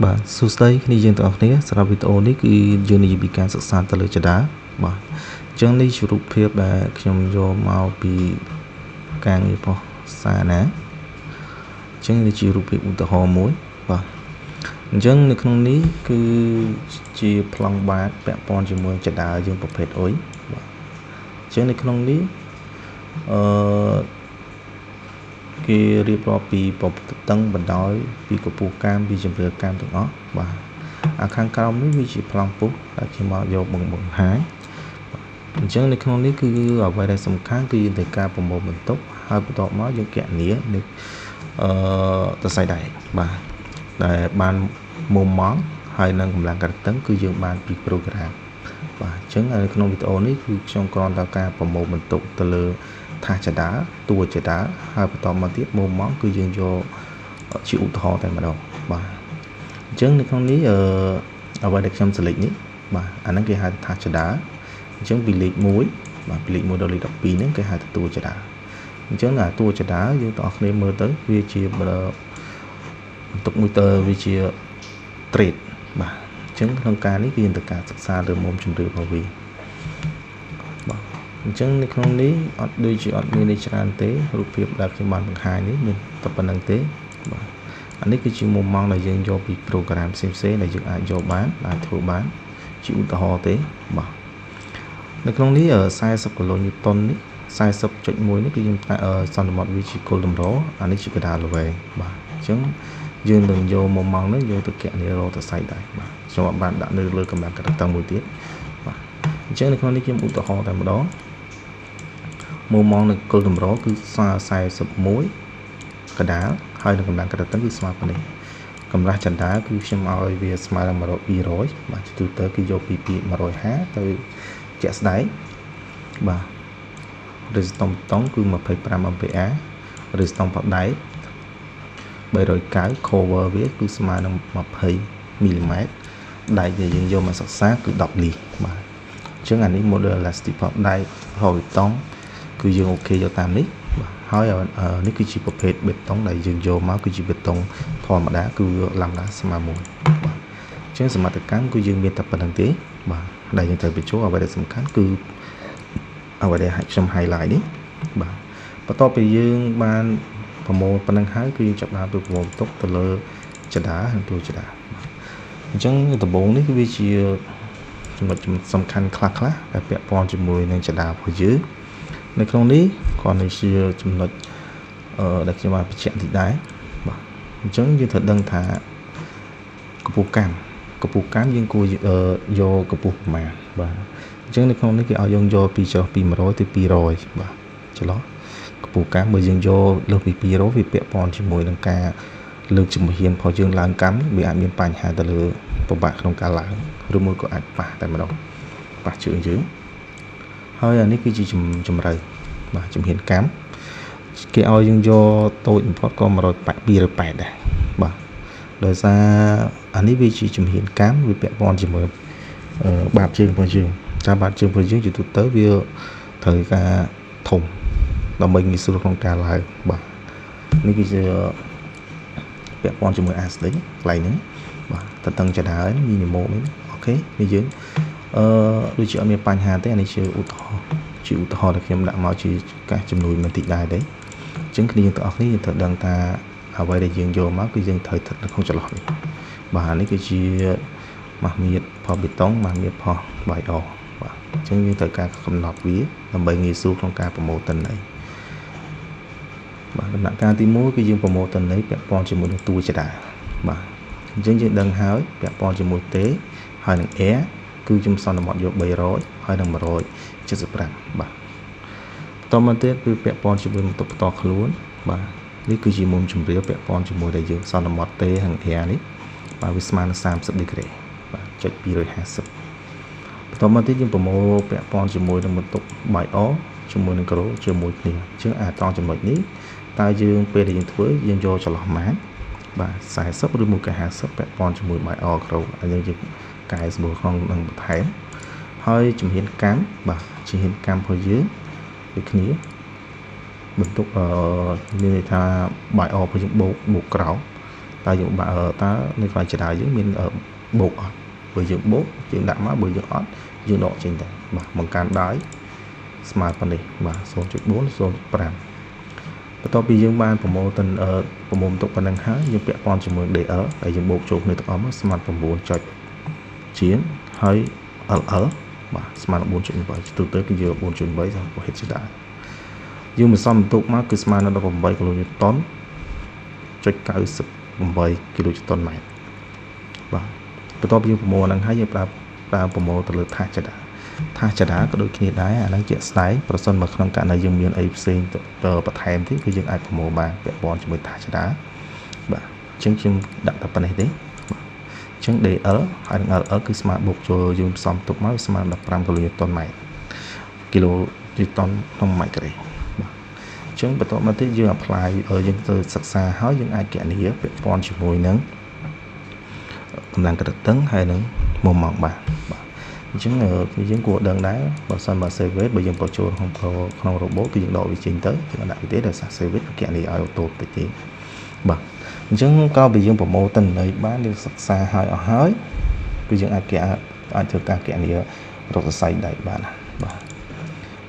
បាទសួស្តីគ្នាយើងទាំងអស់គ្នាសម្រាប់វីដេអូនេះគឺយើងនិយាយពីការសិក្សាទៅលើចដាបាទអញ្ចឹងនេះជារូបភាពដែលខ្ញុំយកមកពីការងាររបស់សាណាអញ្ចឹងនេះជារូបភាពឧទាហរណ៍មួយបាទអញ្ចឹងនៅក្នុងនេះគឺជាប្លង់បាតពាក់ព័ន្ធជាមួយចដាយើងប្រភេទអុយបាទអញ្ចឹងនៅក្នុងនេះគេរៀបរាប់ពីប្រភពតឹងបណ្ដោយពីកម្ពស់កាមពីជម្រាលកាមទាំងអស់បាទអាខាងក្រោមនេះវាជាប្លង់ពុះដែលខ្ញុំមកយកបង្ហាញអញ្ចឹងនៅក្នុងនេះគឺអ្វីដែលសំខាន់គឺយើងត្រូវការប្រមូលបន្ទុកហើយបន្ទាប់មកយើងគណនានៅសរសៃដែកបាទដែលបានមុំម៉ង់ហើយនឹងកម្លាំងកាត់តឹងគឺយើងបានពីប្រូក្រាមបាទអញ្ចឹងនៅក្នុងវីដេអូនេះគឺខ្ញុំគ្រាន់តែការប្រមូលបន្ទុកទៅលើថាចដាតួចដាហើយបន្តមកទៀតមុំម៉ង់គឺយើងយកជាឧទាហរណ៍តែម្ដងបាទអញ្ចឹងនៅក្នុងនេះអ្វីដែលខ្ញុំសេលេចនេះបាទអាហ្នឹងគេហៅថាចដាអញ្ចឹងពីលេខ1បាទពីលេខ1ដល់លេខ12ហ្នឹងគេហៅថាតួចដាអញ្ចឹងអាតួចដាយើងទាំងអស់គ្នាមើលទៅវាជាបន្ទុកមួយទៅវាជា trade បាទអញ្ចឹងក្នុងការនេះគឺយើងត្រូវការសិក្សាលើមុំជំរឿរបស់វាបាទអញ្ចឹងនៅក្នុងនេះអត់ដូចជាអត់មានច្រើនទេរូបភាពដែលខ្ញុំបានបង្ហាញនេះមានតែប៉ុណ្្នឹងទេបាទអានេះគឺជាមុំម៉ង់ដែលយើងយកពីប្រូក្រាមផ្សេងៗដែលយើងអាចយកបានអាចធ្វើបានជាឧទាហរណ៍ទេបាទនៅក្នុងនេះ40គីឡូញូតុននេះ 40.1 នេះគឺយើងសន្មតវាជាគោលតម្រូវអានេះជាកដាលល្វែងបាទអញ្ចឹងយើងនឹងយកមុំម៉ង់នេះយកទៅគណនារកសរសៃដែរបាទខ្ញុំបានដាក់នៅលើកម្លាំងកាត់តឹងមួយទៀតបាទអញ្ចឹងនៅក្នុងនេះខ្ញុំឧទាហរណ៍តែម្ដងមុំម៉ង់នៅគោលតម្រូវគឺ41កដាលហើយនឹងកម្លាំងកាត់តឹងគឺស្មើប៉ុណ្ណេះកម្រាស់ចន្ទាគឺខ្ញុំឲ្យវាស្មើនឹង200បាទទូទៅគឺយកពី150ទៅជាក់ស្ដែងបាទresistance បតង់គឺ25 ampere resistance បដែក390 cover វាគឺស្មើនឹង20 mm ដែកដែលយើងយកមកសិក្សាគឺ10លីបាទអញ្ចឹងអានេះ model elastic បដែកហើយបតង់គឺយើងអូខេយកតាមនេះបាទហើយនេះគឺជាប្រភេទបេតុងដែលយើងយកមកគឺជាបេតុងធម្មតាគឺឡាំដាស្មើ1បាទអញ្ចឹងសមត្ថកម្មគឺយើងមានតែប៉ុណ្្នឹងទេបាទដែលយើងត្រូវបញ្ចូលអ្វីដែលសំខាន់គឺអ្វីដែលខ្ញុំ highlight នេះបាទបន្ទាប់ពីយើងបានប្រមូលប៉ុណ្្នឹងហើយគឺយើងចាប់ដើមទៅប្រមូលទុកទៅលើចដាហើយតួចដាអញ្ចឹងដំបូងនេះគឺវាជាចំណុចសំខាន់ខ្លះៗដែលពាក់ព័ន្ធជាមួយនឹងចដារបស់យើងនៅក្នុងនេះគ្រាន់តែជាចំណុចដែលខ្ញុំបានបញ្ជាក់តិចដែរបាទអញ្ចឹងយើងត្រូវដឹងថាកម្ពស់កម្មយើងគួរយកកម្ពស់ប្រមាណបាទអញ្ចឹងនៅក្នុងនេះគេឲ្យយើងយកពីចន្លោះពី100ទៅ200បាទចន្លោះកម្ពស់កម្មបើយើងយកលើសពី200វាពាក់ព័ន្ធជាមួយនឹងការលើកជំហានរបស់យើងឡើងកម្មវាអាចមានបញ្ហាទៅលើពិបាកក្នុងការឡើងឬមួយក៏អាចប៉ះតែម្ដងប៉ះជើងយើងហើយអានេះគឺជាជំរឿបាទជំហានកម្មគេឲ្យយើងយកតូចបំផុតក៏280ដែរបាទដោយសារអានេះវាជាជំហានកម្មវាពាក់ព័ន្ធជាមួយបាតជើងរបស់យើងតាមបាតជើងរបស់យើងជាទូទៅវាត្រូវការធំដើម្បីងាយស្រួលក្នុងការឡើងបាទនេះគឺជាពាក់ព័ន្ធជាមួយអាស្តិចកន្លែងហ្នឹងបាទតឹងចដាហើយញញម៉ូនេះអូខេនេះយើងដូចជាអត់មានបញ្ហាទេអានេះជាឧទាហរណ៍ដែលខ្ញុំដាក់មកជាការជំនួយបន្តិចដែរទេអញ្ចឹងគ្នាយើងទាំងអស់គ្នាយើងត្រូវដឹងថាអ្វីដែលយើងយកមកគឺយើងត្រូវស្ថិតនៅក្នុងចន្លោះនេះបាទនេះគឺជាម៉ាស់មៀតផលបេតុងម៉ាស់មៀតផលបាយអបាទអញ្ចឹងយើងត្រូវការកំណត់វាដើម្បីងាយស្រួលក្នុងការប្រមូលទិន្នន័យបាទដំណាក់កាលទី1គឺយើងប្រមូលទិន្នន័យពាក់ព័ន្ធជាមួយនឹងតួចដាបាទអញ្ចឹងយើងដឹងហើយពាក់ព័ន្ធជាមួយទេហើយនឹង air គឺខ្ញុំសន្មតយក300ហើយនឹង175បាទបន្តមកទៀតគឺពាក់ព័ន្ធជាមួយបន្ទប់ផ្ទាល់ខ្លួនបាទនេះគឺជាមុំជម្រាលពាក់ព័ន្ធជាមួយដែលយើងសន្មតទេហើយ air នេះបាទវាស្មើនឹង30ដឺក្រេបាទចុច250បន្តមកទៀតយើងប្រមូលពាក់ព័ន្ធជាមួយនឹងបន្ទប់បាយអជាមួយនឹងក្រូជាមួយគ្នាអញ្ចឹងតង់ចំណុចនេះតើយើងពេលដែលយើងធ្វើយើងយកចន្លោះម៉ានបាទ40ឬមួយក៏50ពាក់ព័ន្ធជាមួយបាយអក្រូហើយយើងកែសម្រួលក្នុងនឹងបន្ថែមហើយជំហានកម្មបាទជំហានកម្មរបស់យើងដូចគ្នាបន្ទុកមានន័យថាបាយអរបស់យើងបូកក្រោម តើយើងបាក់តើនៅខ្លាចចដាយើងមានបូកអត់បើយើងបូកយើងដាក់មកបើយើងអត់យើងដកចេញទៅបាទបង្កើនដោយស្មើប៉ុណ្នេះបាទ 0.4 0.5 បន្ទាប់ពីយើងបានប្រមូលទៅប្រមូលទុកប៉ុណ្ណឹងហើយយើងពាក់ព័ន្ធជាមួយ DL ដែលយើងបូកចូលគ្នាទាំងអស់មកស្មើ9ចុចជាងហើយ LL បាទស្មើ 4.8 ទូទៅគឺយក 4.8 សម្រាប់ហេតុជាដែរយើងបន្សំបន្ទុកមកគឺស្មើនឹង 18 គីឡូញូតុនចុច 98 គីឡូតុនម៉ែត្របាទបន្ទាប់ពីយើងប្រមូលហ្នឹងហើយយើងប្រើប្រមូលទៅលើថាសចដាក៏ដូចគ្នាដែរអាហ្នឹងជាក់ស្ដែងប្រសិនមកក្នុងករណីយើងមានអីផ្សេងទៅបន្ថែមទៀតគឺយើងអាចប្រមូលបានពាក់ព័ន្ធជាមួយថាសចដាបាទអញ្ចឹងខ្ញុំដាក់តែប៉ុណ្ណេះទេបាទអញ្ចឹង DL ហើយនឹង LL គឺស្មើបូកចូលយើងផ្សំទុកមកស្មើ15គីឡូតុនម៉ែត្រគីឡូតុនក្នុងម៉ែត្រការ៉េបាទអញ្ចឹងបន្ទាប់មកទៀតយើង apply យើងទៅសិក្សាហើយយើងអាចគណនាពាក់ព័ន្ធជាមួយនឹងកម្លាំងកតតឹងហើយនឹងមុំម៉ងបាទអញ្ចឹងយើងគួរដឹងដែរបើសិនបើ save it បើយើងបញ្ចូលក្នុង robot គឺយើងដកវាចេញទៅយើងដាក់វាទេដោយសារ save it គណនាឲ្យអូតូតិចទេបាទអញ្ចឹងក៏បើយើងប្រមូលទិន្នន័យបានយើងសិក្សាឲ្យអស់ហើយគឺយើងអាចធ្វើការគណនារកសរសៃដែកបានបាទ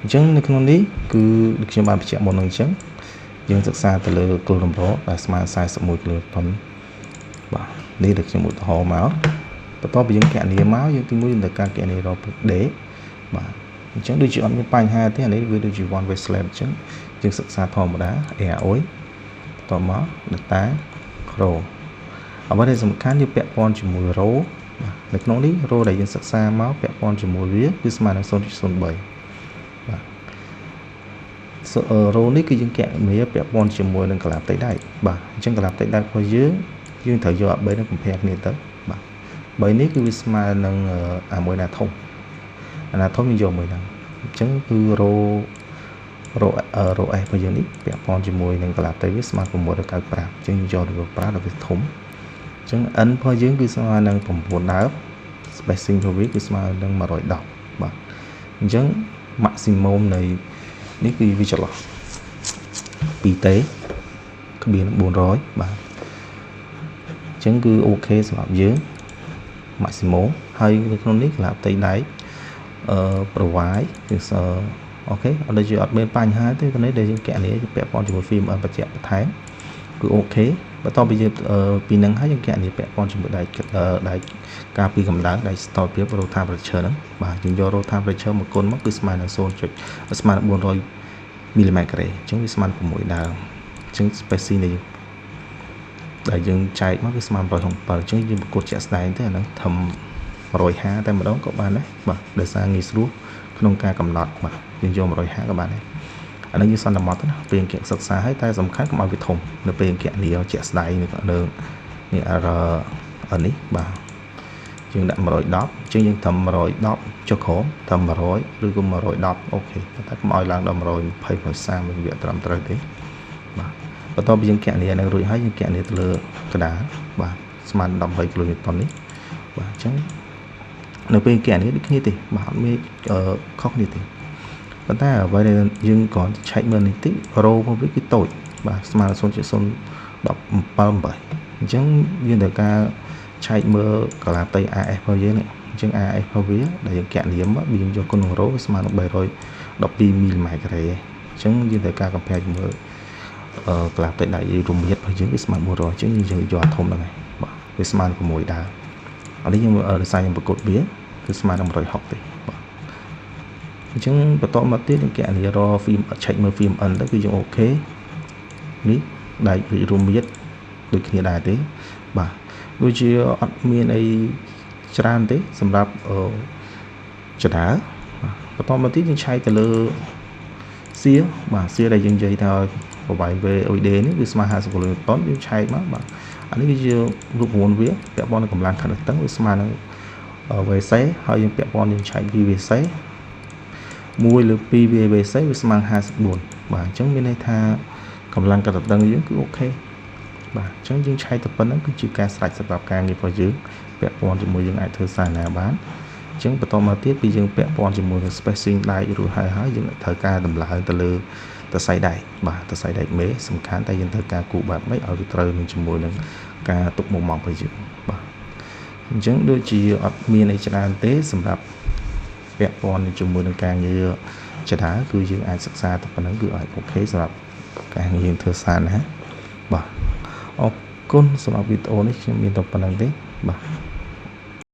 អញ្ចឹងនៅក្នុងនេះគឺដូចខ្ញុំបានបញ្ជាក់មុននឹងអញ្ចឹងយើងសិក្សាទៅលើគោលតម្រូវដែលស្មើ41គីឡូតុនបាទនេះដែលខ្ញុំឧទាហរណ៍មកបន្ទាប់ពីយើងគណនាមកយើងទីមួយយើងត្រូវការគណនារកដេបាទអញ្ចឹងដូចជាអត់មានបញ្ហាទេអានេះវាដូចជា one way slab អញ្ចឹងយើងសិក្សាធម្មតា AOI បន្ទាប់មក data row អ្វីដែលសំខាន់យើងពាក់ព័ន្ធជាមួយ row បាទនៅក្នុងនេះ row ដែលយើងសិក្សាមកពាក់ព័ន្ធជាមួយវាគឺស្មើនឹង 0.03 បាទ row នេះគឺយើងគណនាពាក់ព័ន្ធជាមួយនឹងកលាផ្ទៃដែកបាទអញ្ចឹងកលាផ្ទៃដែករបស់យើងត្រូវយកអា3នឹងcompareគ្នាទៅបាទ3នេះគឺវាស្មើនឹងមួយណាធំយើងយកមួយហ្នឹងអញ្ចឹងគឺ row S របស់យើងនេះពាក់ព័ន្ធជាមួយនឹងកលាផ្ទៃវាស្មើ695អញ្ចឹងយកទៅប្រើដល់វាធំអញ្ចឹង n របស់យើងគឺស្មើនឹង9ដើម spacing របស់វាគឺស្មើនឹង110បាទអញ្ចឹង maximum នៃនេះគឺវាចន្លោះ2តេក្បៀន400បាទអញ្ចឹងគឺអូខេសម្រាប់យើង maximum ហើយនៅក្នុងនេះកលាផ្ទៃដែកprovide គឺអូខេអត់ដូចជាអត់មានបញ្ហាទេនេះដែលយើងគណនាពាក់ព័ន្ធជាមួយ film បច្ចៈបន្ថែមគឺអូខេបន្ទាប់ពីយើងពីនឹងហើយយើងគណនាពាក់ព័ន្ធជាមួយដែកការពីកម្ដៅដែក stall ភាព roll time pressure ហ្នឹងបាទយើងយក roll time pressure មកគុណមកគឺស្មើនឹង0.400 មីលីម៉ែត្រការ៉េអញ្ចឹងវាស្មើនឹង6ដើមអញ្ចឹង spacing ដែលយើងចែកមកគឺស្មើ167អញ្ចឹងយើងប្រកួតជាក់ស្ដែងទៅអាហ្នឹងធំ150តែម្ដងក៏បានដែរបាទដោយសារងាយស្រួលក្នុងការកំណត់បាទយើងយក150ក៏បានដែរអានេះយើងសន្មត់ណាពេលអង្គសិក្សាហើយតែសំខាន់កុំឲ្យវាធំនៅពេលអង្គនីជាក់ស្ដែងនេះនេះនេះបាទយើងដាក់110អញ្ចឹងយើងធ្វើ110ចុះក្រោមធ្វើ100ឬក៏110អូខេតែកុំឲ្យឡើងដល់120 130វាត្រឹមត្រូវទេបាទបន្ទាប់ពីយើងគណនានឹងរួចហើយយើងគណនាទៅលើក្តារបាទស្មើនឹង18គីឡូតុននេះបាទអញ្ចឹងនៅពេលគណនាដូចគ្នាទេបាទអត់មានខុសគ្នាទេប៉ុន្តែអ្វីដែលយើងគ្រាន់តែឆែកមើលនេះតិច row របស់វាគឺតូចបាទស្មើនឹង 0.078 អញ្ចឹងយើងត្រូវការឆែកមើលកលាផ្ទៃ AS របស់យើងនេះអញ្ចឹង AS របស់វាដែលយើងគណនាមកយើងយកគុណនឹង row វាស្មើនឹង312មីលីម៉ែត្រការ៉េអញ្ចឹងយើងត្រូវការ compare ជាមួយកលាផ្ទៃដែករមៀតរបស់យើងវាស្មើ400អញ្ចឹងយើងយកធំហ្នឹងហើយបាទវាស្មើនឹង6ដើមអានេះយើងដោយសារយើងប្រកួតវាគឺស្មើនឹង160ទេបាទអញ្ចឹងបន្តមកទៀតយើងគណនារក film ឆែកមើល film N ទៅគឺយើងអូខេនេះដែករួមមៀតដូចគ្នាដែរទេបាទដូចជាអត់មានអីច្រើនទេសម្រាប់ចដាបន្តមកទៀតយើងឆែកទៅលើសៀបាទសៀដែលយើងនិយាយថាប្រវាយ VOD នេះវាស្មើ50គីឡូតុនយើងឆែកមកបាទអានេះគឺជារូបមន្តវាពាក់ព័ន្ធនឹងកម្លាំងខាងតឹងវាស្មើនឹង VC ហើយយើងពាក់ព័ន្ធយើងឆែក VC 1លើ2 VC វាស្មើ54បាទអញ្ចឹងមានន័យថាកម្លាំងកាត់តឹងយើងគឺអូខេបាទអញ្ចឹងយើងឆែកទៅប៉ុណ្្នឹងគឺជាការស្រេចសម្រាប់ការងាររបស់យើងពាក់ព័ន្ធជាមួយយើងអាចធ្វើសារណាបានអញ្ចឹងបន្តមកទៀតពីយើងពាក់ព័ន្ធជាមួយនឹង spacing ដែករួចហើយយើងត្រូវការតម្លើងទៅលើតសៃដែកបាទតសៃដែកមេសំខាន់តែយើងត្រូវការគូបែបម៉េចឲ្យវាត្រូវនឹងជាមួយនឹង ការទុកមុខមករបស់យើងបាទអញ្ចឹងដូចជាអត់មានអីច្រើនទេសម្រាប់ពាក់ព័ន្ធជាមួយនឹងការងារចដាគឺយើងអាចសិក្សាតែប៉ុណ្្នឹងគឺអាចអូខេសម្រាប់ការងារយើងធ្វើសារណាបាទអរគុណសម្រាប់វីដេអូនេះខ្ញុំមានតែប៉ុណ្្នឹងទេបាទ